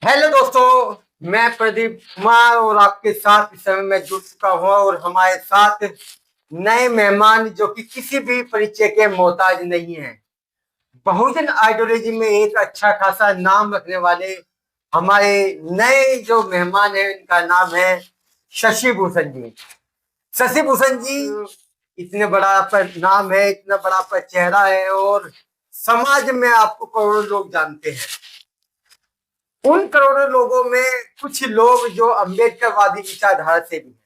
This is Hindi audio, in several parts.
हेलो दोस्तों, मैं प्रदीप कुमार और आपके साथ इस समय मैं जुड़ चुका हूं और हमारे साथ नए मेहमान जो कि किसी भी परिचय के मोहताज नहीं है। बहुजन आइडियोलॉजी में एक अच्छा खासा नाम रखने वाले हमारे नए जो मेहमान हैं, इनका नाम है शशि भूषण जी। शशि भूषण जी इतने बड़ा पर नाम है, इतना बड़ा पर चेहरा है और समाज में आपको करोड़ों लोग जानते हैं। उन करोड़ों लोगों में कुछ लोग जो अम्बेडकरवादी विचारधारा से भी हैं।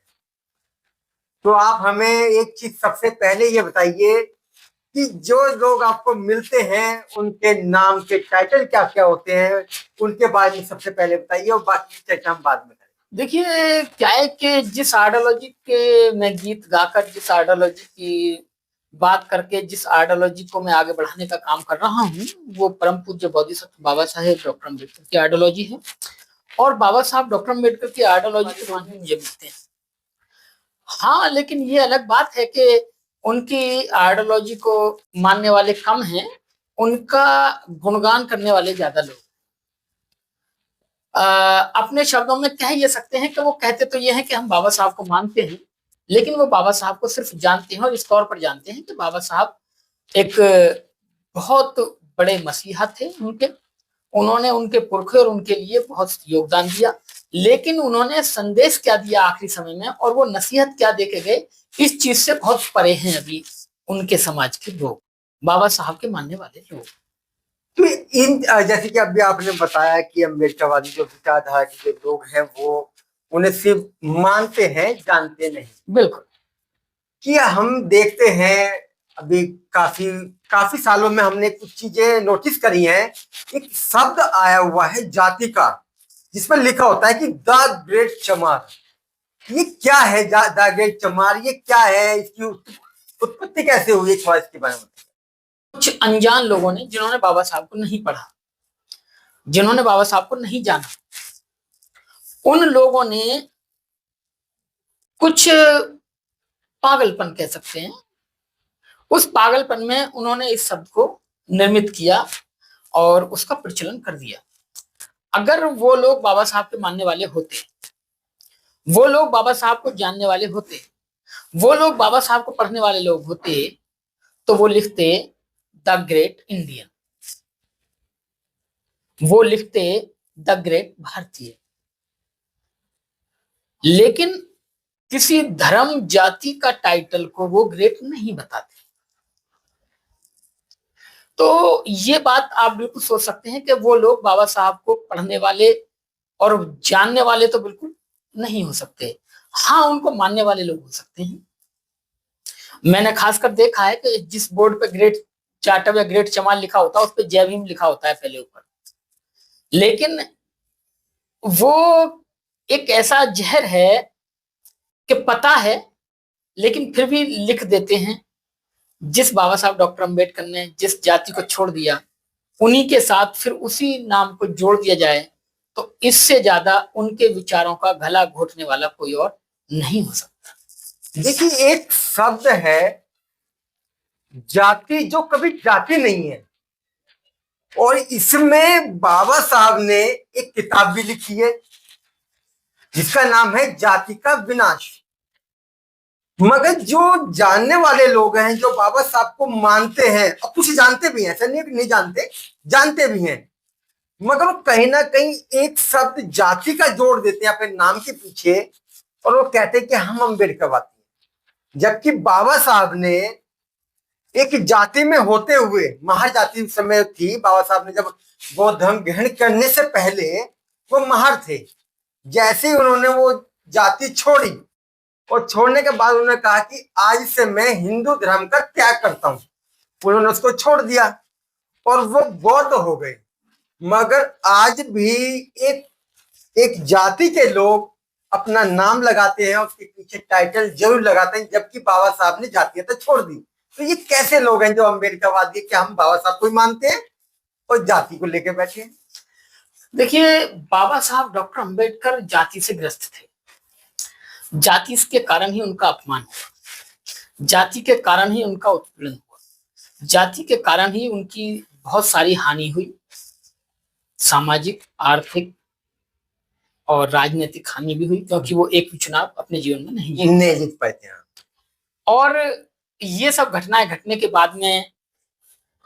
तो आप हमें एक चीज सबसे पहले ये बताइए कि जो लोग आपको मिलते हैं उनके नाम के टाइटल क्या क्या होते हैं, उनके बारे में सबसे पहले बताइए और बाकी चर्चा हम बाद में करें। देखिए क्या है कि जिस आइडियोलॉजी के मैं गीत गाकर, जिस आइडियोलॉजी की बात करके, जिस आइडियोलॉजी को मैं आगे बढ़ाने का काम कर रहा हूँ, वो परम पूज्य बोधिसत्व बाबा साहेब डॉक्टर अम्बेडकर की आइडियोलॉजी है। और बाबा साहब डॉक्टर अम्बेडकर की आइडियोलॉजी के मान मुझे मिलते हैं। हाँ, लेकिन ये अलग बात है कि उनकी आइडियोलॉजी को मानने वाले कम हैं, उनका गुणगान करने वाले ज्यादा लोग। अपने शब्दों में कह ये सकते हैं कि वो कहते तो ये हैं कि हम बाबा साहब को मानते हैं, लेकिन वो बाबा साहब को सिर्फ जानते हैं और इस तौर पर जानते हैं कि बाबा साहब एक बहुत बड़े मसीहा थे। उन्होंने उनके पुरखे और उनके लिए बहुत योगदान दिया, लेकिन उन्होंने संदेश क्या दिया आखिरी समय में और वो नसीहत क्या दे के गए, इस चीज से बहुत परे हैं अभी उनके समाज के लोग, बाबा साहब के मानने वाले लोग। तो इन जैसे कि अभी आपने बताया कि अम्बेडकरवादी जो विचारधारा के जो लोग हैं वो उन्हें सिर्फ मानते हैं, जानते नहीं। बिल्कुल। कि हम देखते हैं अभी काफी काफी सालों में हमने कुछ चीजें नोटिस करी हैं। एक शब्द आया हुआ है जाति का, जिस पर लिखा होता है कि द ग्रेट चमार। ये क्या है द ग्रेट चमार? ये क्या है? इसकी उत्पत्ति कैसे हुई? थोड़ा इसके बारे में। कुछ अनजान लोगों ने, जिन्होंने बाबा साहब को नहीं पढ़ा, जिन्होंने बाबा साहब को नहीं जाना, उन लोगों ने कुछ पागलपन कह सकते हैं, उस पागलपन में उन्होंने इस शब्द को निर्मित किया और उसका प्रचलन कर दिया। अगर वो लोग बाबा साहब के मानने वाले होते, वो लोग बाबा साहब को जानने वाले होते, वो लोग बाबा साहब को पढ़ने वाले लोग होते, तो वो लिखते द ग्रेट इंडियन, वो लिखते द ग्रेट भारतीय। लेकिन किसी धर्म जाति का टाइटल को वो ग्रेट नहीं बताते। तो ये बात आप बिल्कुल सोच सकते हैं कि वो लोग बाबा साहब को पढ़ने वाले और जानने वाले तो बिल्कुल नहीं हो सकते। हाँ, उनको मानने वाले लोग हो सकते हैं। मैंने खासकर देखा है कि जिस बोर्ड पे ग्रेट चार्टर्ड या ग्रेट चमार लिखा होता है, उस पर जय भीम लिखा होता है पहले ऊपर, लेकिन वो एक ऐसा जहर है कि पता है लेकिन फिर भी लिख देते हैं। जिस बाबा साहब डॉक्टर अंबेडकर ने जिस जाति को छोड़ दिया, उन्हीं के साथ फिर उसी नाम को जोड़ दिया जाए, तो इससे ज्यादा उनके विचारों का गला घोटने वाला कोई और नहीं हो सकता। देखिए, एक शब्द है जाति जो कभी जाति नहीं है, और इसमें बाबा साहब ने एक किताब भी लिखी है जिसका नाम है जाति का विनाश। मगर जो जानने वाले लोग हैं, जो बाबा साहब को मानते हैं, और कुछ जानते भी हैं, ऐसा नहीं नहीं जानते, जानते भी हैं, मगर वो कहीं ना कहीं एक शब्द जाति का जोड़ देते हैं अपने नाम के पीछे और वो कहते हैं कि हम अम्बेडकरवादी हैं। जबकि बाबा साहब ने एक जाति में होते हुए, महार जाति समय थी, बाबा साहब ने जब बौद्ध धर्म ग्रहण करने से पहले वो महार थे। जैसे ही उन्होंने वो जाति छोड़ी और छोड़ने के बाद उन्होंने कहा कि आज से मैं हिंदू धर्म का त्याग करता हूं, उन्होंने उसको छोड़ दिया और वो बौद्ध हो गए। मगर आज भी एक एक जाति के लोग अपना नाम लगाते हैं, उसके पीछे टाइटल जरूर लगाते हैं, जबकि बाबा साहब ने जातीयता छोड़ दी। तो ये कैसे लोग हैं जो अम्बेडकरवादी, क्या हम बाबा साहब को ही मानते हैं और जाति को लेकर बैठे हैं? देखिए, बाबा साहब डॉक्टर अंबेडकर जाति से ग्रस्त थे। जाति के कारण ही उनका अपमान हुआ, जाति के कारण ही उनका उत्पीड़न हुआ, जाति के कारण ही उनकी बहुत सारी हानि हुई, सामाजिक, आर्थिक, और राजनीतिक हानि भी हुई, क्योंकि वो एक भी चुनाव अपने जीवन में नहीं जीते। नहीं जीत पाते हैं। और ये सब घटनाएं घटने के बाद में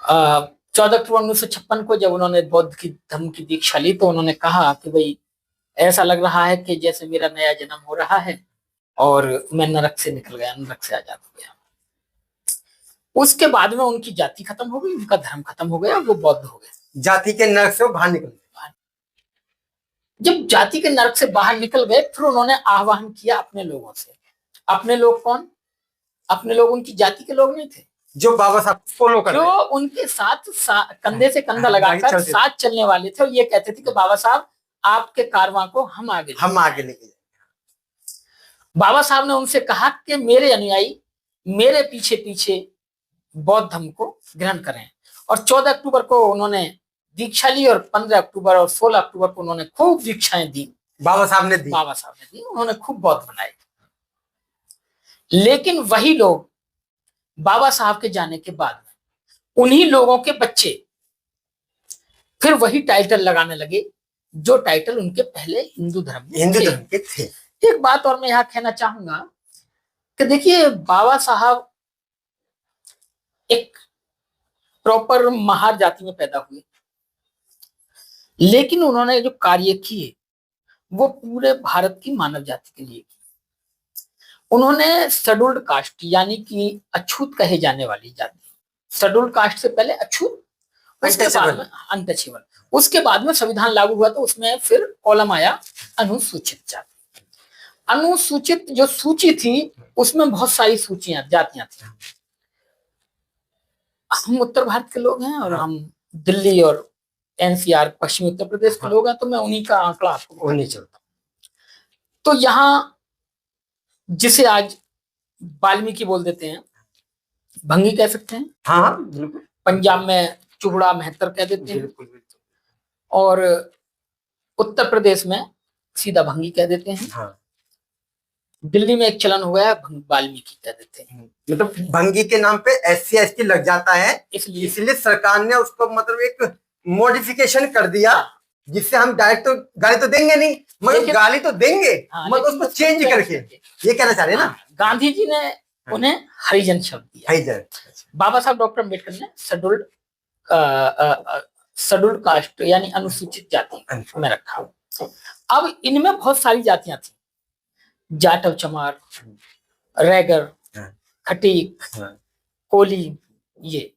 14 अक्टूबर 1956 को जब उन्होंने बौद्ध की धम्म की दीक्षा ली, तो उन्होंने कहा कि भाई ऐसा लग रहा है कि जैसे मेरा नया जन्म हो रहा है और मैं नरक से निकल गया, नरक से आजाद हो गया। उसके बाद में उनकी जाति खत्म हो गई, उनका धर्म खत्म हो गया, वो बौद्ध हो गए। जाति के नरक से वो बाहर निकल गए। जब जाति के नरक से बाहर निकल गए, फिर उन्होंने आह्वान किया अपने लोगों से। अपने लोग कौन? अपने लोग उनकी जाति के लोग नहीं थे, जो बाबा साहब फॉलो कर जो रहे उनके साथ कंधे से कंधा लगाकर साथ चलने वाले थे, और ये कहते थे कि बाबा साहब आपके कारवां को हम आगे लेके जाएंगे। बाबा साहब ने उनसे कहा कि मेरे अनुयायी मेरे पीछे पीछे बौद्ध धर्म को ग्रहण करें। और 14 अक्टूबर को उन्होंने दीक्षा ली, और 15 अक्टूबर और 16 अक्टूबर को उन्होंने खूब दीक्षाएं दी। बाबा साहब ने दी, उन्होंने खूब बौद्ध बनाए। लेकिन वही लोग बाबा साहब के जाने के बाद उन्हीं लोगों के बच्चे फिर वही टाइटल लगाने लगे जो टाइटल उनके पहले हिंदू धर्म के थे। एक बात और मैं यहाँ कहना चाहूंगा कि देखिए, बाबा साहब एक प्रॉपर महार जाति में पैदा हुए, लेकिन उन्होंने जो कार्य किए वो पूरे भारत की मानव जाति के लिए किए। उन्होंने शेड्यूल्ड कास्ट यानी कि अछूत कहे जाने वाली जाति, शेड्यूल्ड कास्ट से पहले अछूत, उसके बाद में अनटचेबल, उसके बाद में संविधान लागू हुआ तो उसमें फिर कॉलम आया अनुसूचित जाति। अनुसूचित जो सूची थी उसमें बहुत सारी सूचियां जातियां थी। हम उत्तर भारत के लोग हैं और हम दिल्ली और एनसीआर पश्चिमी उत्तर प्रदेश के लोग हैं, तो मैं उन्हीं का आंकड़ा आपको नहीं चलता। तो यहाँ जिसे आज वाल्मीकि बोल देते हैं, भंगी कह सकते हैं, हाँ बिल्कुल, पंजाब में चुबड़ा मेहतर कह देते हैं, और उत्तर प्रदेश में सीधा भंगी कह देते हैं। हाँ। दिल्ली में एक चलन हुआ है वाल्मीकि कह देते हैं। मतलब भंगी के नाम पे SC ST लग जाता है, इसलिए सरकार ने उसको मतलब एक मॉडिफिकेशन कर दिया, जिससे हम डायरेक्ट तो गाली तो देंगे नहीं, मगर गाली तो देंगे, मगर उसको चेंज करके, ये कहना चाह रहे हैं ना। गांधी जी ने उन्हें हरिजन शब्द दिया। हरिजन। बाबा साहब डॉक्टर अम्बेडकर ने शेड्यूल्ड कास्ट यानी अनुसूचित जाति में रखा। अब इनमें बहुत सारी जातियां थी, जाटव, चमार, रैगर, खटीक, कोली। ये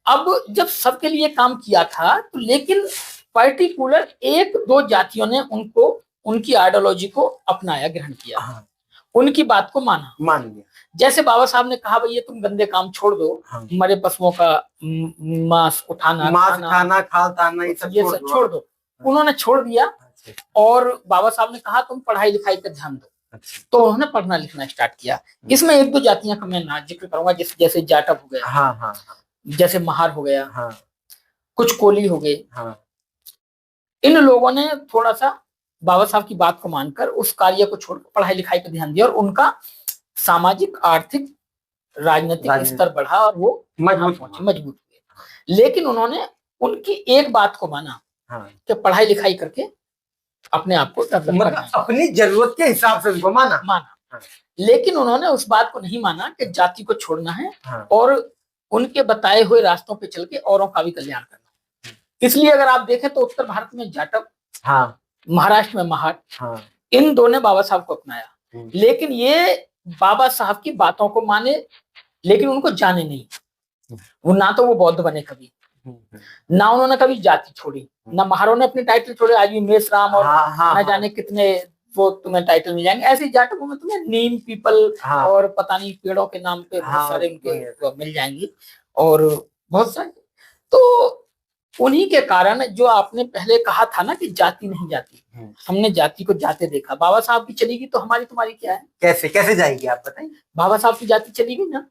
अब जब सबके लिए काम किया था तो लेकिन पर्टिकुलर एक दो जातियों ने उनकी आइडियोलॉजी को अपनाया, ग्रहण किया, उनकी बात को मान लिया। जैसे बाबा साहब ने कहा भाई ये तुम गंदे काम छोड़ दो, मरे पशुओं का मांस उठाना, खाना, ये सब छोड़ दो। उन्होंने छोड़ दिया, और बाबा साहब ने कहा तुम पढ़ाई लिखाई पर ध्यान दो, तो उन्होंने पढ़ना लिखना स्टार्ट किया। इसमें एक दो जातियां का मैं ना जिक्र करूंगा, जैसे जाटव हो गया, जैसे महार हो गया, कुछ कोली हो गए। इन लोगों ने थोड़ा सा बाबा साहब की बात को मानकर उस कार्य को छोड़कर पढ़ाई लिखाई पर ध्यान दिया, और उनका सामाजिक, आर्थिक, राजनीतिक स्तर बढ़ा और वो मजबूत हुए। लेकिन उन्होंने उनकी एक बात को माना कि पढ़ाई लिखाई करके अपने आप को मतलब अपनी जरूरत के हिसाब से उनको माना। लेकिन उन्होंने उस बात को नहीं माना कि जाति को छोड़ना है और उनके बताए हुए रास्तों पे चल के औरों का भी कल्याण करना। इसलिए अगर आप देखें तो उत्तर भारत में जाटव, महाराष्ट्र में महार, इन दोनों ने बाबा साहब को अपनाया, लेकिन ये बाबा साहब की बातों को माने, लेकिन उनको जाने नहीं। वो ना तो वो बौद्ध बने कभी, ना उन्होंने कभी जाति छोड़ी, ना महारों ने अपने टाइटल छोड़े। आज भी मेष राम और ना जाने कितने वो तुम्हें टाइटल मिल जाएंगे। ऐसे जाटकों में तुम्हें नीम, पीपल और पता नहीं पेड़ों के नाम पे बहुत सारे उनके मिल जाएंगे, और बहुत सारे। तो उन्हीं के कारण जो आपने पहले कहा था ना कि जाति नहीं जाती, हमने जाति को जाते देखा। बाबा साहब की चली गई तो हमारी तुम्हारी क्या है? कैसे जाएगी आप बताइए। बाबा साहब की जाति चली गई ना,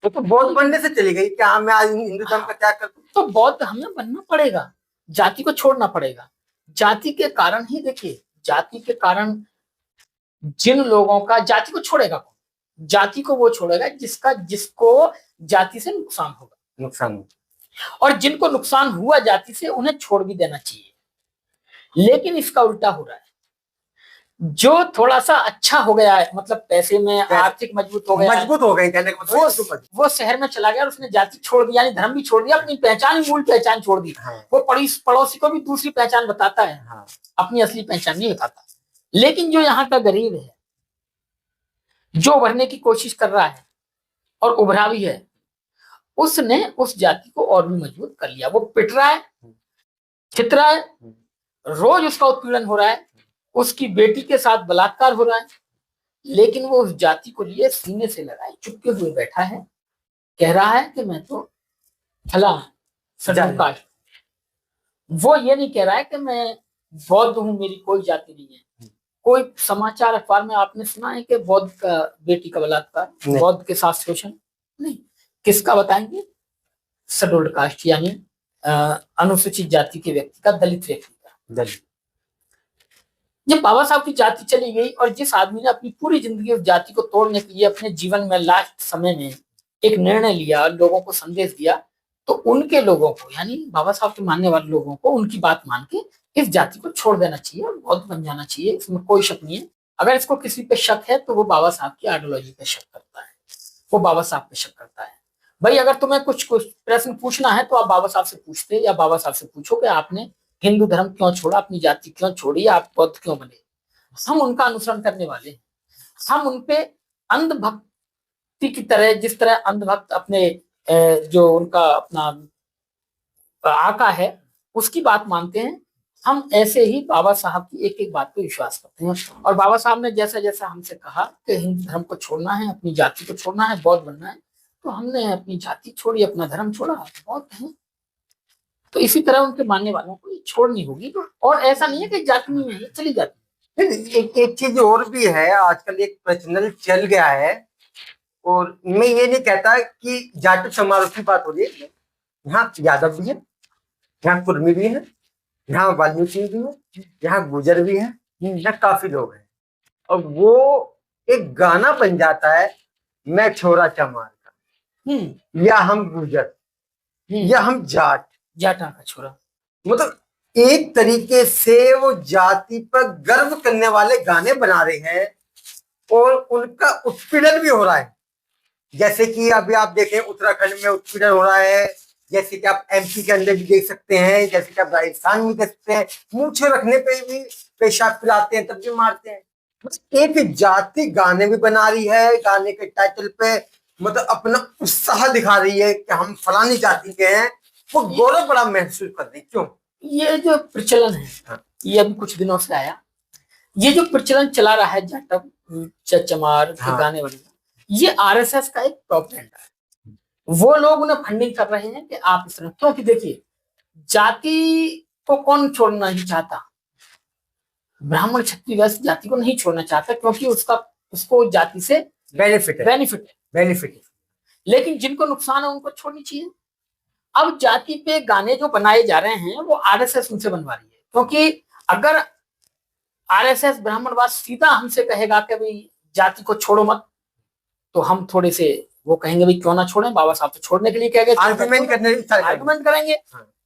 तो बौद्ध बनने से चली गई। क्या मैं आज हिंदू धर्म का क्या करूं? तो बौद्ध हमें बनना पड़ेगा, जाति को छोड़ना पड़ेगा। जाति के कारण ही देखिए, जाति के कारण जिन लोगों का, जाति को छोड़ेगा कौन? जाति को वो छोड़ेगा जिसको जाति से नुकसान होगा, और जिनको नुकसान हुआ जाति से उन्हें छोड़ भी देना चाहिए। लेकिन इसका उल्टा हो रहा है। जो थोड़ा सा अच्छा हो गया है, मतलब पैसे में आर्थिक मजबूत हो गया है, मजबूत हो गए, कहने का मतलब है वो शहर में चला गया और उसने जाति छोड़ दिया, यानी धर्म भी छोड़ दिया, अपनी पहचान, मूल पहचान छोड़ दी। हाँ। वो पड़ोसी को भी दूसरी पहचान बताता है, हाँ। अपनी असली पहचान नहीं बताता। लेकिन जो यहाँ का गरीब है, जो उभरने की कोशिश कर रहा है और उभरा भी है, उसने उस जाति को और भी मजबूत कर लिया। वो पिट रहा है, छित रहा है, रोज उसका उत्पीड़न हो रहा है, उसकी बेटी के साथ बलात्कार हो रहा है, लेकिन वो उस जाति को लिए सीने से लगाए चुपके हुए बैठा है, कह रहा है कि मैं तो फला शेड्यूल कास्ट। वो ये नहीं कह रहा है कि मैं बौद्ध हूं, मेरी कोई जाति नहीं है। कोई समाचार अखबार में आपने सुना है कि बौद्ध का बेटी का बलात्कार, बौद्ध के साथ शोषण? नहीं। किसका बताएंगे? शेड्यूल्ड कास्ट, यानी अनुसूचित जाति के व्यक्ति का, दलित व्यक्ति का। जब बाबा साहब की जाति चली गई और जिस आदमी ने अपनी पूरी जिंदगी उस जाति को तोड़ने के लिए अपने जीवन में लास्ट समय में एक निर्णय लिया, लोगों को संदेश दिया, तो उनके लोगों को, यानी बाबा साहब के मानने वाले लोगों को, उनकी बात मान के इस जाति को छोड़ देना चाहिए और बौद्ध बन जाना चाहिए। इसमें कोई शक नहीं है। अगर इसको किसी पे शक है तो वो बाबा साहब की आइडियोलॉजी पे शक करता है, वो बाबा साहब पे शक करता है। भाई अगर तुम्हें कुछ प्रश्न पूछना है तो आप बाबा साहब से पूछते, या बाबा साहब से पूछो कि आपने हिंदू धर्म क्यों छोड़ा, अपनी जाति क्यों छोड़ी, आप बौद्ध क्यों बने। हम उनका अनुसरण करने वाले हैं। हम उनपे अंधभक्ति की तरह, जिस तरह अंधभक्त अपने जो उनका अपना आका है उसकी बात मानते हैं, हम ऐसे ही बाबा साहब की एक एक बात पे विश्वास करते हैं। और बाबा साहब ने जैसा जैसा हमसे कहा कि हिंदू धर्म को छोड़ना है, अपनी जाति को छोड़ना है, बौद्ध बनना है, तो हमने अपनी जाति छोड़ी, अपना धर्म छोड़ा, बौद्ध हैं। तो इसी तरह उनके मानने वालों को ये छोड़नी होगी। और ऐसा नहीं है कि जाति नहीं है, चली जाती। एक चीज और भी है, आजकल एक प्रचलन चल गया है, और मैं ये नहीं कहता कि जाट समारोह की बात हो रही है। यहाँ यादव भी है, यहाँ कुर्मी भी है, यहाँ वाल्मीकि भी है, यहाँ गुजर भी है, यहाँ काफी लोग हैं, और वो एक गाना बन जाता है, मैं छोरा चमार का, या हम गुजर, या हम जाटा का छोरा। मतलब एक तरीके से वो जाति पर गर्व करने वाले गाने बना रहे हैं, और उनका उत्पीड़न भी हो रहा है। जैसे कि अभी आप देखें उत्तराखंड में उत्पीड़न हो रहा है, जैसे कि आप एमपी के अंदर भी देख सकते हैं, जैसे कि आप राजस्थान में देख सकते हैं, मूछे रखने पे भी पेशाब पिलाते हैं, तब भी मारते हैं। एक जाति गाने भी बना रही है, गाने के टाइटल पे मतलब अपना उत्साह दिखा रही है कि हम फलानी जाति के हैं, वो गौरव बड़ा महसूस कर रही। क्यों? ये जो प्रचलन है, ये अभी कुछ दिनों से आया, ये जो प्रचलन चला रहा है जाटव चमार के गाने वाले, ये आरएसएस का एक प्रोपेगेंडा है। वो लोग उन्हें फंडिंग कर रहे हैं कि आप इस तरह, क्योंकि देखिए जाति को कौन छोड़ना नहीं चाहता, ब्राह्मण क्षत्रिय वैश्य जाति को नहीं छोड़ना चाहता, क्योंकि उसको जाति से बेनिफिट है। लेकिन जिनको नुकसान है उनको छोड़नी चाहिए। अब जाति पे गाने जो बनाए जा रहे हैं वो आरएसएस उनसे बनवा रही है, क्योंकि अगर आरएसएस ब्राह्मणवाद सीधा हमसे कहेगा कि भाई जाति को छोड़ो मत, तो हम थोड़े से वो कहेंगे भाई क्यों ना छोड़ें, बाबा साहब तो छोड़ने के लिए कह गए, आर्गुमेंट करेंगे।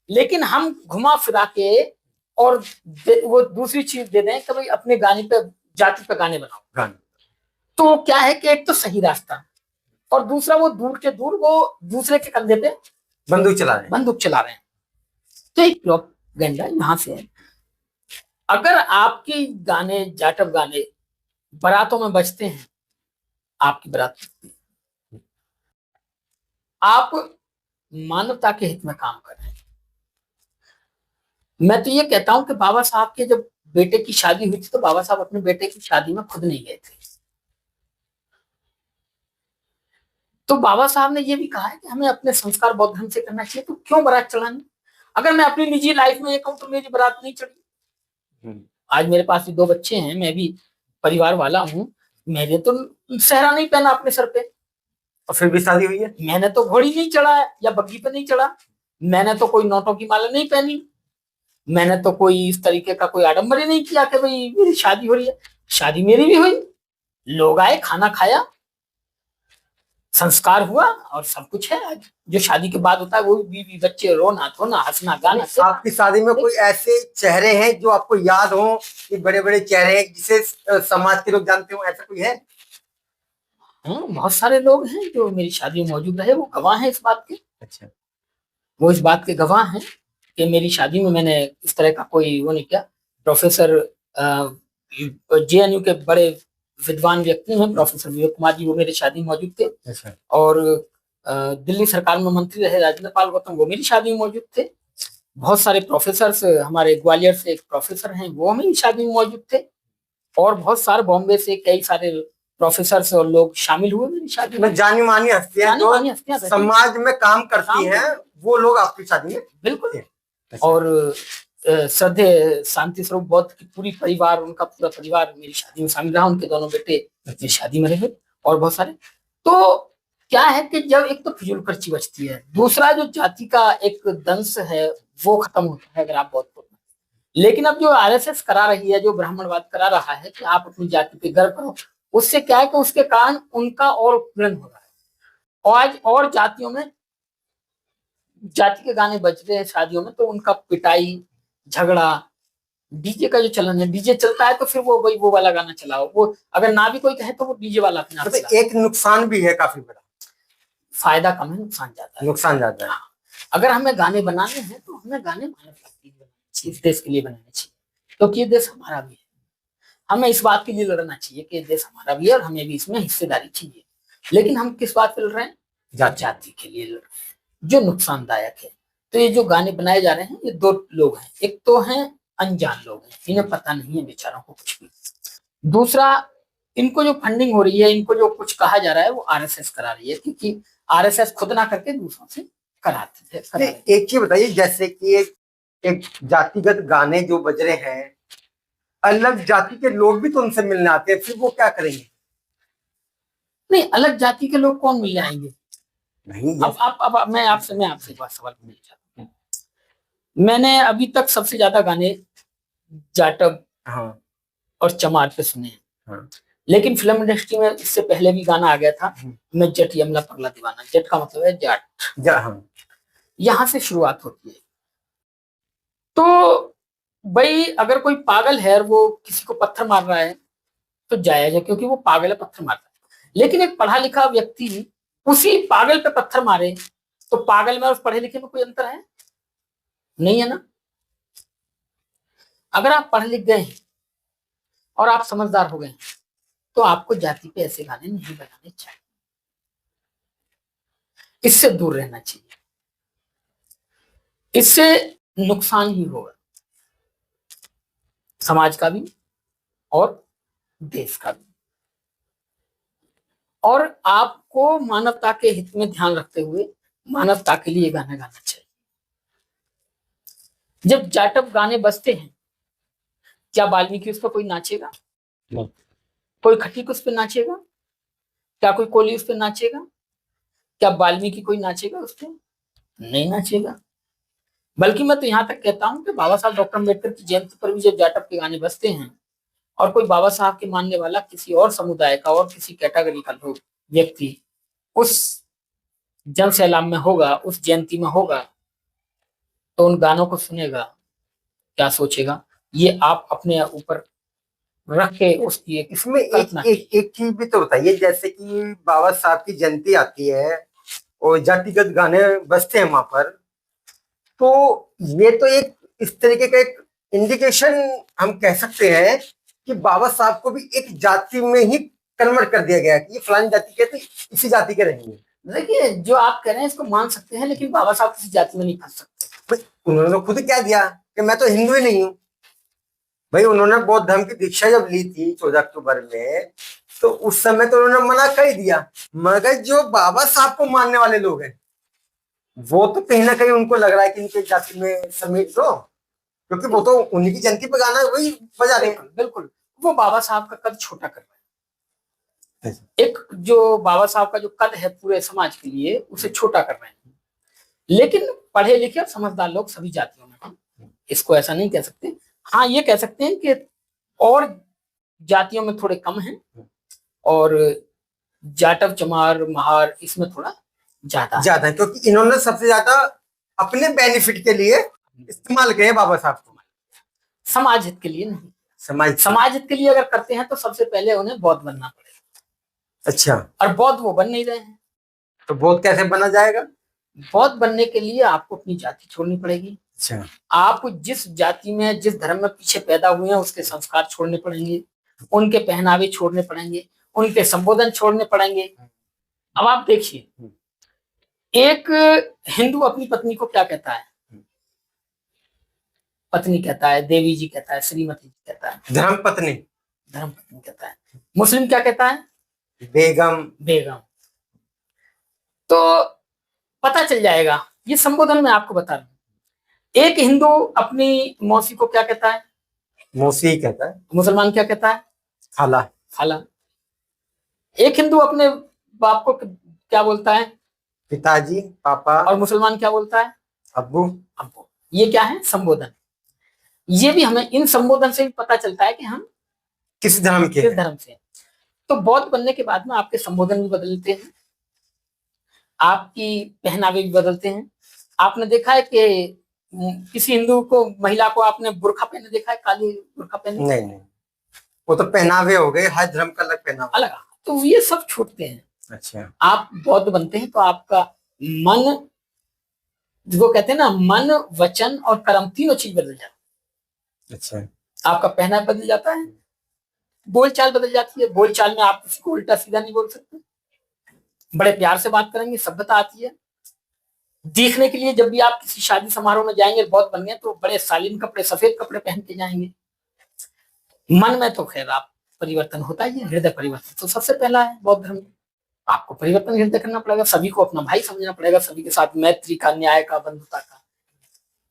लेकिन हम घुमा फिरा के और वो दूसरी चीज दे दें कि भाई अपने गाने पे, जाति पे गाने बनाओ, तो क्या है कि एक तो सही रास्ता, और दूसरा वो दूर के दूर वो दूसरे के कंधे पे बंदूक चला रहे हैं। तो एक प्रोपेगेंडा यहाँ से है। अगर आपकी गाने, जाटव गाने बारातों में बजते हैं, आपकी बारात, आप मानवता के हित में काम कर रहे हैं। मैं तो ये कहता हूं कि बाबा साहब के जब बेटे की शादी हुई थी तो बाबा साहब अपने बेटे की शादी में खुद नहीं गए थे। तो बाबा साहब ने ये भी कहा है कि हमें अपने संस्कार बौद्ध धर्म से करना चाहिए, तो क्यों बारात चढ़ानी? अगर मैं अपनी निजी लाइफ में ये कहूं तो मेरी बारात नहीं चढ़ी। आज मेरे पास भी 2 बच्चे हैं, मैं भी परिवार वाला हूं, मैंने तो सहरा नहीं पहना अपने सर पे, और फिर भी शादी हुई है। मैंने तो घोड़ी नहीं चढ़ा या बग्घी पे नहीं चढ़ा, मैंने तो कोई नोटों की माला नहीं पहनी, मैंने तो कोई इस तरीके का कोई आडंबर ही नहीं किया कि भाई मेरी शादी हो रही है। शादी मेरी भी हुई, लोग आए, खाना खाया, संस्कार हुआ और सब कुछ है। आज जो शादी के बाद होता है वो बीवी बच्चे, रोना धोना, हंसना गाना। आपकी शादी में कोई ऐसे चेहरे हैं जो आपको याद हो कि बड़े बड़े चेहरे हैं जिसे समाज के लोग जानते हो, ऐसा कोई है? हाँ, बहुत सारे लोग हैं जो मेरी शादी में मौजूद रहे, वो गवाह हैं इस बात के। अच्छा। वो इस बात के गवाह हैं कि मेरी शादी में मैंने इस तरह का कोई वो नहीं किया। प्रोफेसर जेएनयू के बड़े विद्वान व्यक्ति हैं प्रोफेसर विवेक कुमार जी, वो मेरी शादी में मौजूद थे। अच्छा। और दिल्ली सरकार में मंत्री रहे राजेंद्र पाल गौतम, वो मेरी शादी में मौजूद थे। बहुत सारे प्रोफेसर, हमारे ग्वालियर से एक प्रोफेसर हैं वो मेरी शादी में मौजूद थे। और बहुत सारे बॉम्बे से कई सारे प्रोफेसर और लोग शामिल हुए मेरी शादी में। जानी मानी हस्तियां जो समाज में काम करती हैं वो लोग आपकी शादी में बिल्कुल। और श्रद्धेय शांति स्वरूप बौद्ध की पूरी परिवार, उनका पूरा परिवार मेरी शादी में शामिल रहा। उनके दोनों बेटे मेरी शादी में रहे और बहुत सारे। तो क्या है कि जब एक तो फिजूल खर्ची बचती है, दूसरा जो जाति का एक दंश है वो खत्म होता है अगर आप बौद्ध को। लेकिन अब जो आरएसएस करा रही है, जो ब्राह्मणवाद करा रहा है कि आप अपनी जाति पे गर्व करो, उससे क्या है कि उसके कारण उनका और उत्पीड़न हो रहा है। और आज और जातियों में जाति के गाने बज रहे हैं शादियों में, तो उनका पिटाई झगड़ा, डीजे का जो चलन है, डीजे चलता है तो फिर वो वही वो वाला गाना चलाओ, वो अगर ना भी कोई कहे तो वो डीजे वाला अपने आप चलाओ। एक नुकसान भी है काफी बड़ा। फायदा कम है, नुकसान ज्यादा है। नुकसान ज्यादा है। हाँ। अगर हमें गाने बनाने हैं तो हमें गाने इस देश के लिए बनाने चाहिए, क्योंकि ये देश हमारा भी है। हमें इस बात के लिए लड़ना चाहिए कि देश हमारा भी है और हमें भी इसमें हिस्सेदारी चाहिए। लेकिन हम किस बात पे लड़ रहे हैं? जाति के लिए लड़ रहे हैं, जो नुकसानदायक है। तो ये जो गाने बनाए जा रहे हैं, ये दो लोग हैं। एक तो हैं अनजान लोग हैं, इन्हें पता नहीं है बेचारों को कुछ भी। दूसरा, इनको जो फंडिंग हो रही है, इनको जो कुछ कहा जा रहा है वो आरएसएस करा रही है, क्योंकि आरएसएस खुद ना करके दूसरों से कराते थे। एक चीज बताइए, जैसे कि एक जातिगत गाने जो बज रहे हैं, अलग जाति के लोग भी तो उनसे मिलने आते हैं, फिर वो क्या करेंगे? नहीं, अलग जाति के लोग कौन मिलने आएंगे? नहीं। अब मैं आपसे एक बात सवाल पूछना चाहता हूँ। मैंने अभी तक सबसे ज्यादा गाने जाटव हाँ और चमार पे सुने हैं। हाँ। लेकिन फिल्म इंडस्ट्री में इससे पहले भी गाना आ गया था, मैं जट यमला पगला दीवाना। जट का मतलब है जाट। हाँ। यहां से शुरुआत होती है। तो भाई अगर कोई पागल है और वो किसी को पत्थर मार रहा है तो जायज है, क्योंकि वो पागल है, पत्थर मार रहा है। लेकिन एक पढ़ा लिखा व्यक्ति उसी पागल पे पत्थर मारे तो पागल में और पढ़े लिखे में कोई अंतर है? नहीं है ना। अगर आप पढ़ लिख गए हैं और आप समझदार हो गए हैं तो आपको जाति पे ऐसे गाने नहीं बनाने चाहिए, इससे दूर रहना चाहिए। इससे नुकसान ही होगा, समाज का भी और देश का भी। और आपको मानवता के हित में ध्यान रखते हुए मानवता के लिए गाना गाना चाहिए। जब जाटव गाने बजते हैं, क्या वाल्मीकि उस पर कोई नाचेगा? नहीं। कोई खटीक उस पर नाचेगा? क्या कोई कोली उस पर नाचेगा? क्या वाल्मीकि कोई नाचेगा उस पर? नहीं नाचेगा। बल्कि मैं तो यहाँ तक कहता हूँ कि बाबा साहब डॉक्टर अम्बेडकर की जयंती पर भी जब जाटव के गाने बजते हैं और कोई बाबा साहब के मानने वाला किसी और समुदाय का और किसी कैटेगरी का लोग व्यक्ति उस जन सैलाब में होगा, उस जयंती में होगा, तो उन गानों को सुनेगा, क्या सोचेगा? ये आप अपने ऊपर रख के उसकी इसमें एक चीज भी तो बताइए, जैसे कि बाबा साहब की जयंती आती है और जातिगत गाने बजते हैं वहां पर, तो ये तो एक इस तरीके का एक इंडिकेशन हम कह सकते हैं कि बाबा साहब को भी एक जाति में ही कन्वर्ट कर दिया गया कि ये फलानी जाति के तो इसी जाति के रहेंगे। देखिए, जो आप कह रहे हैं इसको मान सकते हैं, लेकिन बाबा साहब किसी जाति में नहीं फंस सकते। उन्होंने तो खुद क्या दिया कि मैं तो हिंदू ही नहीं हूँ। भाई उन्होंने बौद्ध धर्म की दीक्षा जब ली थी 14 अक्टूबर में, तो उस समय तो उन्होंने मना कर ही दिया। मगर जो बाबा साहब को मानने वाले लोग हैं वो तो कहीं ना कहीं उनको लग रहा है कि इनके जाति में समेट दो, क्योंकि वो तो उन्हीं की जयंती पे गाना वही बजा रहे हैं। बिल्कुल, वो बाबा साहब का कद छोटा कर रहे हैं। एक जो बाबा साहब का जो कद है पूरे समाज के लिए, उसे छोटा कर रहे हैं। लेकिन पढ़े लिखे और समझदार लोग सभी जातियों में हैं, इसको ऐसा नहीं कह सकते। हाँ, ये कह सकते हैं कि और जातियों में थोड़े कम हैं और जाटव चमार महार इसमें थोड़ा ज्यादा है। ज्यादा है, क्योंकि इन्होंने सबसे ज्यादा अपने बेनिफिट के लिए इस्तेमाल किए बाबा साहब को, समाज हित के लिए नहीं। समाज हित के लिए अगर करते हैं तो सबसे पहले उन्हें बौद्ध बनना पड़ेगा। अच्छा, और बौद्ध वो बन नहीं रहे हैं। तो बौद्ध कैसे बना जाएगा? बौद्ध बनने के लिए आपको अपनी जाति छोड़नी पड़ेगी। अच्छा, आप जिस जाति में जिस धर्म में पीछे पैदा हुए हैं उसके संस्कार छोड़ने पड़ेंगे, उनके पहनावे छोड़ने पड़ेंगे, उनके संबोधन छोड़ने पड़ेंगे। अब आप देखिए, एक हिंदू अपनी पत्नी को क्या कहता है? पत्नी कहता है, देवी जी कहता है, श्रीमती जी कहता है, धर्म पत्नी कहता है। मुस्लिम क्या कहता है? बेगम। तो पता चल जाएगा, ये संबोधन मैं आपको बता रहा हूं। एक हिंदू अपनी मौसी को क्या कहता है? मौसी कहता है। मुसलमान क्या कहता है? खाला। एक हिंदू अपने बाप को क्या बोलता है? पिताजी, पापा। और मुसलमान क्या बोलता है? अब्बू। ये क्या है? संबोधन। ये भी हमें इन संबोधन से भी पता चलता है कि हम किस धर्म से। तो बौद्ध बनने के बाद में आपके संबोधन भी बदलते हैं, आपकी पहनावे भी बदलते हैं। आपने देखा है कि किसी हिंदू को, महिला को आपने बुर्खा पहने देखा है? काली बुर्खा पहने? नहीं, वो तो पहनावे हो गए, हर धर्म का अलग पहनावा अलग। तो ये सब छूटते हैं। अच्छा, आप बौद्ध बनते हैं तो आपका मन, जिसको कहते हैं ना, मन, वचन और कर्म, तीनों चीज बदल जाती है। अच्छा, आपका पहनावा बदल जाता है, बोलचाल बदल जाती है। बोलचाल में आप किसी को उल्टा सीधा नहीं बोल सकते, बड़े प्यार से बात करेंगे, सभ्यता आती है। देखने के लिए जब भी आप किसी शादी समारोह में जाएंगे, बौद्ध बन गए तो बड़े शालीन कपड़े, सफेद कपड़े पहन के जाएंगे। मन में तो खैर आप परिवर्तन होता ही है, हृदय परिवर्तन तो सबसे पहला है बौद्ध धर्म। आपको परिवर्तन हृदय करना पड़ेगा, सभी को अपना भाई समझना पड़ेगा, सभी के साथ मैत्री का, न्याय का, बंधुता का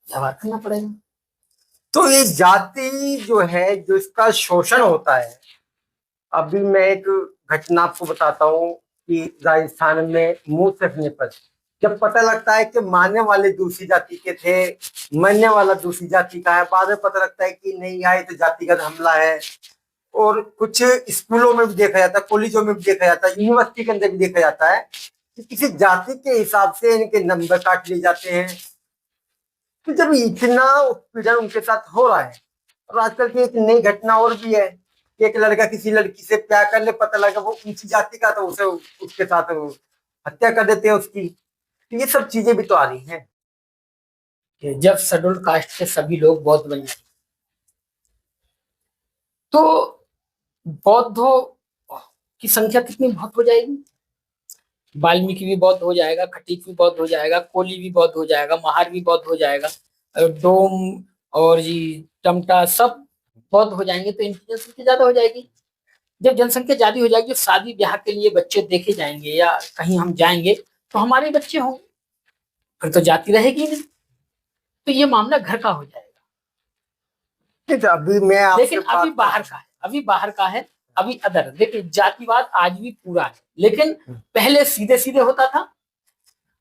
व्यवहार करना पड़ेगा। तो ये जाति जो है, जो इसका शोषण होता है, अभी मैं एक घटना आपको बताता हूँ कि राजस्थान में मुंह सकने पर जब पता लगता है कि मानने वाले दूसरी जाति के थे, मरने वाला दूसरी जाति का है, बाद में पता लगता है कि नहीं आए तो जातिगत हमला है। और कुछ स्कूलों में भी देखा जाता है, कॉलेजों में भी देखा जाता है, यूनिवर्सिटी के अंदर भी देखा जाता है कि किसी जाति के हिसाब से इनके नंबर काट लिए जाते हैं। तो जब इतना उत्पीड़न उनके साथ हो रहा है, और आजकल की एक नई घटना और भी है कि एक लड़का किसी लड़की से प्यार कर ले, पता लगा वो ऊंची जाति का, तो उसे उसके साथ हत्या कर देते हैं उसकी। तो ये सब चीजें भी तो आ रही हैं कि जब शेड्यूल कास्ट के सभी लोग बौद्ध बन जाएंगे तो बौद्धों की संख्या कितनी बहुत हो जाएगी। वाल्मीकि भी बौद्ध हो जाएगा, खटीक भी बौद्ध हो जाएगा, कोली भी बौद्ध हो जाएगा, महार भी बौद्ध हो जाएगा, डोम और जी टमटा सब बौद्ध हो जाएंगे। तो इनकी जनसंख्या ज्यादा हो जाएगी। जब जनसंख्या ज्यादा हो जाएगी, शादी ब्याह के लिए बच्चे देखे जाएंगे या कहीं हम जाएंगे तो हमारे बच्चे होंगे, फिर तो जाति रहेगी नहीं। तो ये मामला घर का हो जाएगा। तो अभी मैं लेकिन अभी बाहर का है, अभी अदर। देखिए, जातिवाद आज भी पूरा है, लेकिन पहले सीधे सीधे होता था,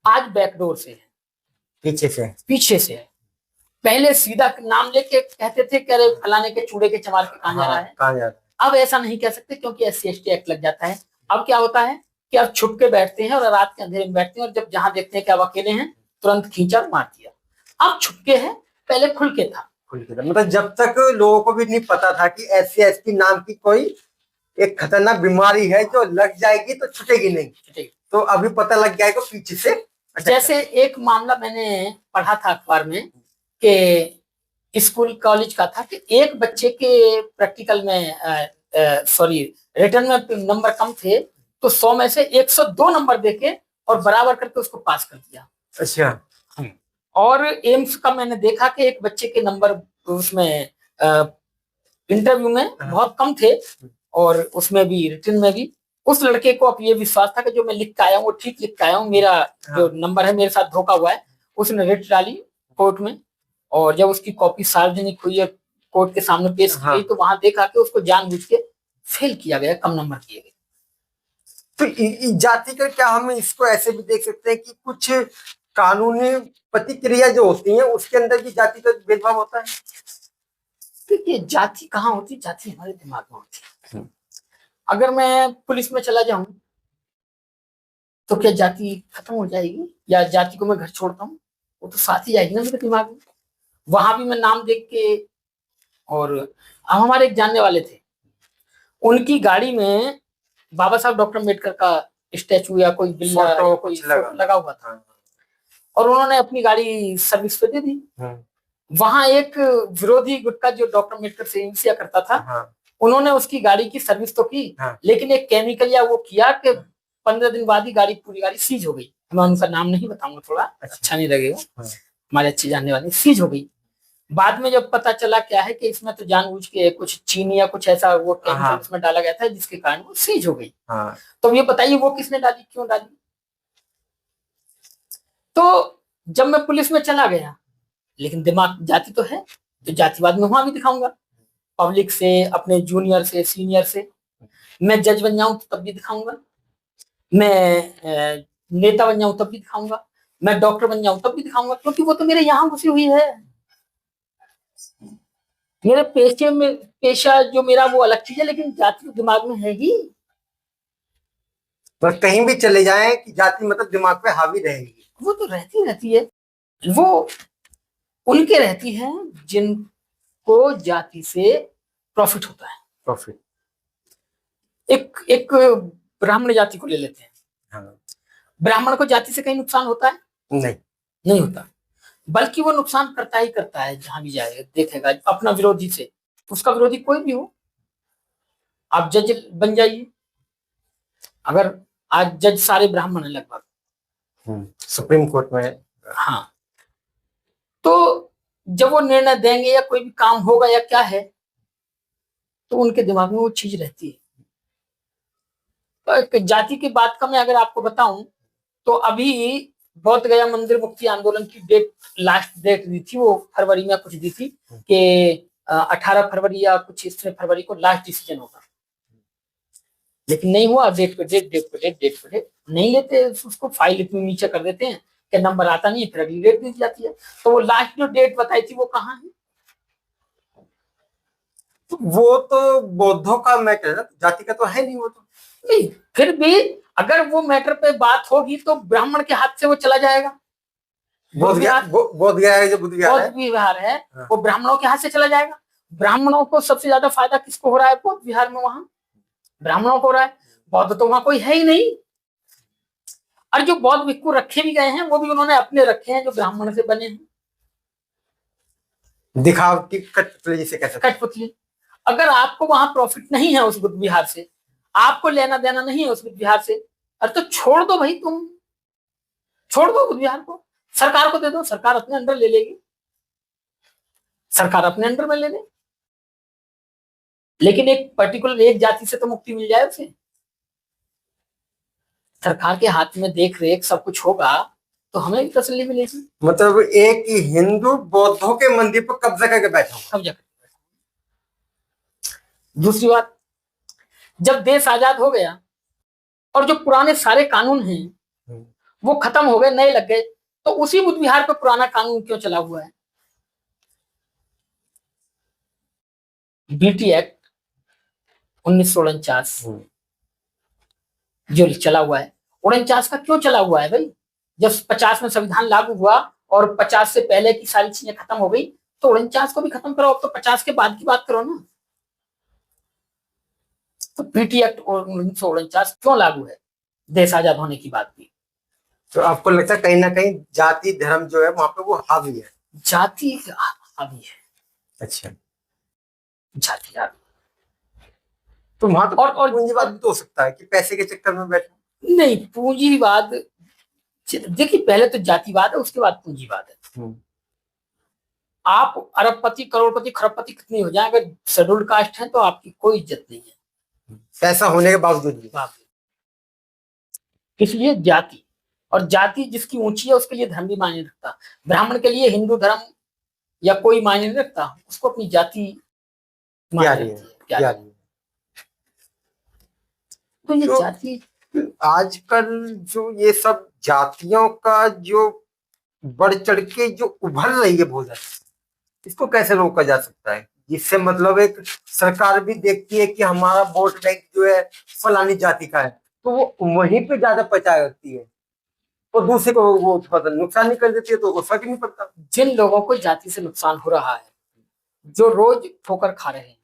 आज बैकडोर से है, पीछे से है। पहले सीधा नाम लेके कहते थे कि अरे फलाने के चूड़े के चमार के कहां जा रहा है। अब ऐसा नहीं कह सकते क्योंकि SC/ST एक्ट लग जाता है। अब क्या होता है कि अब छुप के बैठते हैं और रात के अंधेरे में बैठते हैं, और जब जहां देखते हैं कि अब अकेले हैं तुरंत खींचा मार दिया। अब छुपके है, पहले खुल के था। मतलब जब तक लोगों को भी नहीं पता था कि SC/ST नाम की कोई एक खतरनाक बीमारी है जो लग जाएगी तो छूटेगी नहीं, तो अभी पता लग जाएगा पीछे से। जैसे एक मामला मैंने पढ़ा था अखबार में कि स्कूल कॉलेज का था कि एक बच्चे के प्रैक्टिकल में रिटर्न में नंबर कम थे, तो 100 में से 102 नंबर देके और बराबर करके उसको पास कर दिया। अच्छा। और एम्स का मैंने देखा कि एक बच्चे के नंबर उसमें इंटरव्यू में बहुत कम थे, और उसमें भी रिटर्न में भी उस लड़के को अब ये विश्वास था कि जो मैं लिख के आया हूँ वो ठीक लिख के आया हूँ, मेरा जो नंबर है मेरे साथ धोखा हुआ है। उसने रिट डाली कोर्ट में, और जब उसकी कॉपी सार्वजनिक हुई और कोर्ट के सामने पेश की गई तो वहां देखा कि उसको जानबूझ के फेल किया गया, कम नंबर दिए गए। तो जाति का क्या हम इसको ऐसे भी देख सकते हैं कि कुछ कानूनी प्रतिक्रिया जो होती है उसके अंदर भी जाति का भेदभाव होता है? देखिए, जाति कहाँ होती, जाति हमारे दिमाग में होती है। अगर मैं पुलिस में चला जाऊं तो क्या जाति खत्म हो जाएगी, या जाति को मैं घर छोड़ता हूँ, वो तो साथ ही जाएगी ना मेरे दिमाग में। वहां भी मैं नाम देख के, और अब हमारे एक जानने वाले थे, उनकी गाड़ी में बाबा साहब डॉक्टर अम्बेडकर का स्टैचू या कोई बिल्ला या फोटो कोई कुछ लगा। फोटो लगा हुआ था, हाँ। और उन्होंने अपनी गाड़ी सर्विस पे दे दी। हाँ। वहां एक विरोधी गुट का जो डॉक्टर अम्बेडकर से हिंसा करता था, हाँ। उन्होंने उसकी गाड़ी की सर्विस तो की, हाँ। लेकिन एक केमिकल या वो किया कि 15 दिन बाद ही पूरी गाड़ी सीज हो गई। मैं उनका नाम नहीं बताऊंगा, थोड़ा अच्छा नहीं लगेगा, हाँ। हमारे अच्छे जानने वाले, सीज हो गई। बाद में जब पता चला क्या है कि इसमें तो जानबूझ के कुछ चीनी या कुछ ऐसा वो केमिकल उसमें डाला गया था, जिसके कारण वो सीज हो गई। हाँ। तो ये बताइए वो किसने डाली, क्यों डाली? तो जब मैं पुलिस में चला गया, लेकिन दिमाग जाति तो है, तो जातिवाद में वहां भी दिखाऊंगा, पब्लिक से, अपने जूनियर से, सीनियर से। मैं जज बन जाऊं तो तब भी दिखाऊंगा, मैं नेता बन जाऊं तब भी दिखाऊंगा, मैं डॉक्टर बन जाऊं तब भी दिखाऊंगा, क्योंकि वो तो मेरे यहाँ घुसी हुई है। मेरे पेशे में, पेशा जो मेरा वो अलग चीज है, लेकिन जाति तो दिमाग में है ही। पर कहीं भी चले जाएं कि जाति मतलब दिमाग पे हावी रहेगी। वो तो रहती है, वो उनके रहती है जिनको जाति से प्रॉफिट होता है। प्रॉफिट। एक ब्राह्मण जाति को ले लेते हैं। हाँ। ब्राह्मण को जाति से कहीं नुकसान होता है? नहीं। नहीं होता, बल्कि वो नुकसान करता ही करता है। जहां भी जाएगा देखेगा अपना विरोधी से, उसका विरोधी कोई भी हो, आप जज बन जाइए। अगर आज जज सारे ब्राह्मण है लगभग सुप्रीम कोर्ट में, हाँ, तो जब वो निर्णय देंगे या कोई भी काम होगा या क्या है, तो उनके दिमाग में वो चीज रहती है। तो एक जाति की बात का मैं अगर आपको बताऊं, तो अभी बौद्ध गया मंदिर मुक्ति आंदोलन की डेट, लास्ट डेट दी थी, वो फरवरी में कुछ दी थी कि 18 फरवरी या कुछ इस फरवरी को लास्ट डिसीजन होगा, लेकिन नहीं हुआ। डेट पे डेट नहीं लेते उसको, फाइल इतनी नीचे कर देते हैं कि नंबर आता नहीं है, फिर अगली डेट दी जाती है। तो वो लास्ट जो डेट बताई थी वो कहाँ है? तो वो तो बौद्धों का मैटर है, जाति का तो है नहीं वो तो। नहीं, फिर भी अगर वो मैटर पे बात होगी तो ब्राह्मण के हाथ से वो चला जाएगा। बोध गया है, जो बुद्ध विहार है, बौद्ध विहार है, हाँ। वो ब्राह्मणों के हाथ से चला जाएगा। ब्राह्मणों को सबसे ज्यादा फायदा किसको हो रहा है बौद्ध विहार में? वहां ब्राह्मणों को हो रहा है, बौद्ध तो वहां कोई है ही नहीं। और जो बौद्ध भिक्खु रखे भी गए हैं, वो भी उन्होंने अपने रखे हैं जो ब्राह्मण से बने हैं, दिखावटी कठपुतली जिसे कहते हैं। कठपुतली। अगर आपको वहां प्रॉफिट नहीं है उस बुद्ध विहार से, आपको लेना देना नहीं है उस बुद्ध विहार से, अरे तो छोड़ दो भाई, तुम छोड़ दो बुद्ध विहार को, सरकार को दे दो, सरकार अपने अंडर ले लेगी, सरकार अपने अंडर में ले ले। लेकिन एक पर्टिकुलर एक जाति से तो मुक्ति मिल जाए उसे, सरकार के हाथ में देख रेख सब कुछ होगा तो हमें भी तसल्ली मिलेगी। मतलब एक हिंदू बौद्धों के मंदिर पर कब्जा करके बैठा हुआ। कब्जा करके। दूसरी बात, जब देश आजाद हो गया और जो पुराने सारे कानून हैं वो खत्म हो गए, नए लग गए, तो उसी बुद्ध विहार पर पुराना कानून क्यों चला हुआ है? बीटी एक्ट 1949 जो चला हुआ है, 49 का क्यों चला हुआ है भाई? जब 50 में संविधान लागू हुआ और 50 से पहले की सारी चीजें खत्म हो गई, तो 49 को भी खत्म करो। अब तो 50 के बाद की बात करो ना। तो बीटी एक्ट 1949 क्यों लागू है देश आजाद होने की बात भी? तो आपको लगता है कहीं ना कहीं जाति धर्म जो है वहां पे वो हावी है? जाति हावी है। अच्छा, जाति हावी। तो वहां तो और पूंजीवाद भी तो हो सकता है कि पैसे के चक्कर में बैठे। नहीं, पूंजीवाद देखिए, पहले तो जातिवाद है, उसके बाद पूंजीवाद है। आप अरबपति, करोड़पति, खरबपति कितनी हो जाए, अगर शेड्यूल्ड कास्ट है तो आपकी कोई इज्जत नहीं है, पैसा होने के बावजूद भी। इसलिए जाति, और जाति जिसकी ऊंची है उसके लिए धर्म भी मायने रखता। ब्राह्मण के लिए हिंदू धर्म या कोई मायने नहीं रखता, उसको अपनी जाति मायने रखती है। तो ये जाति आजकल जो ये सब जातियों का जो बढ़ चढ़ के जो उभर रही है भोजन, इसको कैसे रोका जा सकता है जिससे मतलब एक सरकार भी देखती है कि हमारा वोट बैंक जो है फलानी जाति का है, तो वो वहीं पे ज्यादा प्रचार करती है और दूसरे को वो थोड़ा नुकसान नहीं कर देती है, तो वो फर्क नहीं पड़ता। जिन लोगों को जाति से नुकसान हो रहा है, जो रोज ठोकर खा रहे हैं,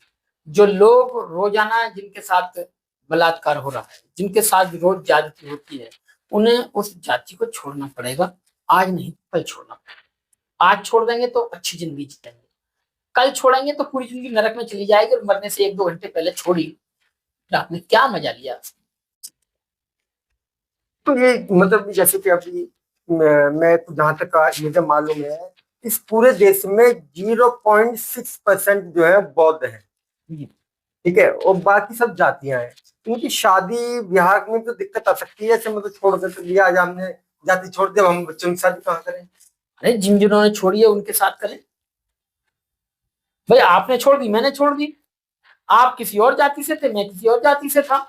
जो लोग रोजाना जिनके साथ बलात्कार हो रहा है, जिनके साथ रोज ज्यादती होती है, उन्हें उस जाति को छोड़ना पड़ेगा। आज नहीं, कल छोड़ना पड़ेगा। आज छोड़ देंगे तो अच्छी जिंदगी जीतेंगे, कल छोड़ेंगे तो पूरी जिंदगी नरक में चली जाएगी, और मरने से 1-2 घंटे पहले छोड़ी, फिर आपने क्या मजा लिया। तो ये मतलब जैसे कि अभी मैं जहां तक मुझे मालूम है, इस पूरे देश में 0.6% जो है बौद्ध है, ठीक है, और बाकी सब जातियां हैं। इनकी शादी ब्याह में तो दिक्कत आ सकती है, ऐसे मतलब छोड़ देते दिया, आज हमने जाति छोड़ दे, हम बच्चों की शादी कहाँ करें? अरे जिन्होंने छोड़ी है उनके साथ करें भाई। आपने छोड़ दी, मैंने छोड़ दी, आप किसी और जाति से थे, मैं किसी और जाति से था।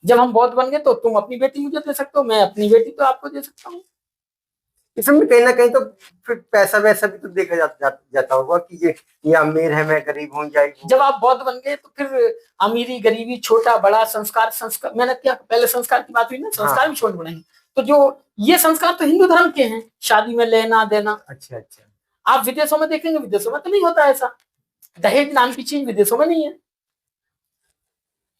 जब हम बौद्ध बन गए तो तुम अपनी बेटी मुझे दे सकते हो, मैं अपनी बेटी तो आपको दे सकता हूँ। इसमें कहीं ना कहीं तो फिर पैसा वैसा भी तो देखा जाता होगा कि ये अमीर है, मैं गरीब हूँ जाएगी। जब आप बौद्ध बन गए तो फिर अमीरी गरीबी, छोटा बड़ा, संस्कार मैंने क्या पहले संस्कार की बात हुई ना, संस्कार हाँ। भी छोड़ बढ़ाएंगे। तो जो ये संस्कार तो हिंदू धर्म के हैं, शादी में लेना देना। अच्छा अच्छा। आप विदेशों में देखेंगे, विदेशों में तो नहीं होता ऐसा। दहेज नाम की चीज विदेशों में नहीं है।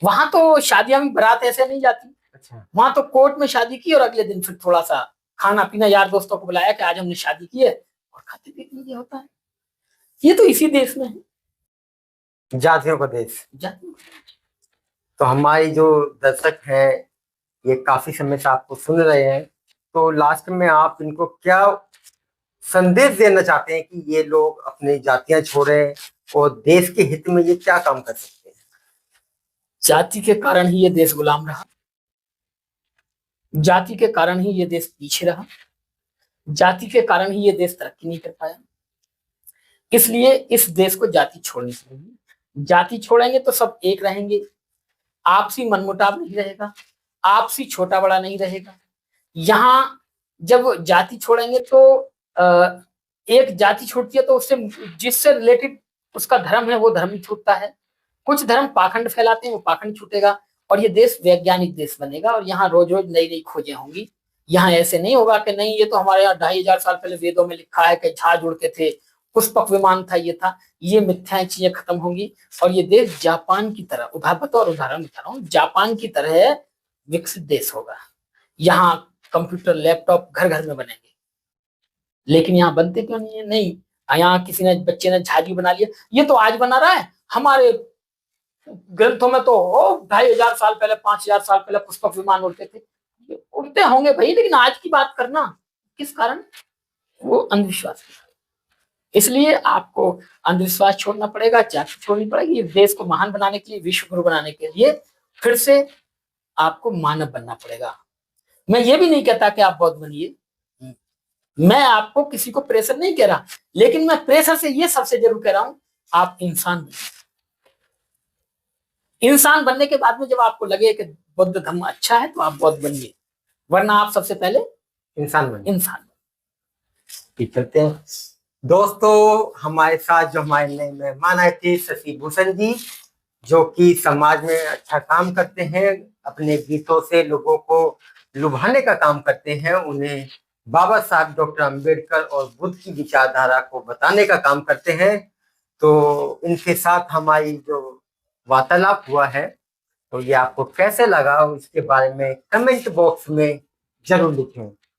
वहां तो शादियां भी बारात ऐसे नहीं जाती। अच्छा। वहां तो कोर्ट में शादी की और अगले दिन फिर थोड़ा सा खाना पीना, यार दोस्तों को बुलाया कि आज हमने शादी की है, और खाते पीते ये होता है। ये तो इसी देश में है, जातियों का देश। जाति। तो हमारी जो दर्शक हैं ये काफी समय से आपको सुन रहे हैं, तो लास्ट में आप इनको क्या संदेश देना चाहते हैं कि ये लोग अपनी जातियां छोड़ें और देश के हित में ये क्या काम कर सकते हैं? जाति के कारण ही ये देश गुलाम रहा, जाति के कारण ही ये देश पीछे रहा, जाति के कारण ही ये देश तरक्की नहीं कर पाया। इसलिए इस देश को जाति छोड़नी पड़ेगी। जाति छोड़ेंगे तो सब एक रहेंगे, आपसी मनमुटाव नहीं रहेगा, आपसी छोटा बड़ा नहीं रहेगा। यहाँ जब जाति छोड़ेंगे तो एक जाति छूटती है तो उससे जिससे रिलेटेड उसका धर्म है वो धर्म ही छूटता है। कुछ धर्म पाखंड फैलाते हैं, वो पाखंड छूटेगा, और ये देश वैज्ञानिक देश बनेगा। और यहाँ रोज रोज नई नई खोजें होंगी। यहाँ ऐसे नहीं होगा कि नहीं ये तो हमारे यहाँ 2500 साल पहले वेदों में लिखा है कि जहाज उड़ते थे, पुष्पक विमान था, ये था। ये मिथ्या चीजें खत्म होंगी और ये देश जापान की तरह, उदाहरण बता रहा हूँ, जापान की तरह विकसित देश होगा। यहाँ कंप्यूटर लैपटॉप घर घर में बनेंगे। लेकिन यहाँ बनते क्यों नहीं है? नहीं, यहाँ किसी ने, बच्चे ने जहाज बना लिया। ये तो आज बना रहा है, हमारे ग्रंथों में तो 2500 साल पहले, 5000 साल पहले पुष्पक विमान उड़ते थे। उड़ते होंगे भाई, लेकिन आज की बात करना किस कारण? वो अंधविश्वास। इसलिए आपको अंधविश्वास छोड़ना पड़ेगा, जाति छोड़नी पड़ेगी। देश को महान बनाने के लिए, विश्व गुरु बनाने के लिए फिर से आपको मानव बनना पड़ेगा। मैं ये भी नहीं कहता कि आप बौद्ध बनिए, मैं आपको किसी को प्रेशर नहीं कह रहा, लेकिन मैं प्रेशर से ये सबसे जरूर कह रहा हूं, आप इंसान बनिए। इंसान बनने के बाद में जब आपको लगे कि बौद्ध धर्म अच्छा है तो आप बौद्ध बनिए, वरना आप सबसे पहले इंसान बनिए। इंसान चलते हैं दोस्तों, हमारे साथ जो हमारे नए मेहमान आए थे शशि भूषण जी, जो कि समाज में अच्छा काम करते हैं, अपने गीतों से लोगों को लुभाने का काम करते हैं, उन्हें बाबा साहब डॉक्टर अंबेडकर और बुद्ध की विचारधारा को बताने का काम करते हैं। तो इनके साथ हमारी जो वार्तालाप हुआ है, तो ये आपको कैसे लगा इसके बारे में कमेंट बॉक्स में जरूर लिखें।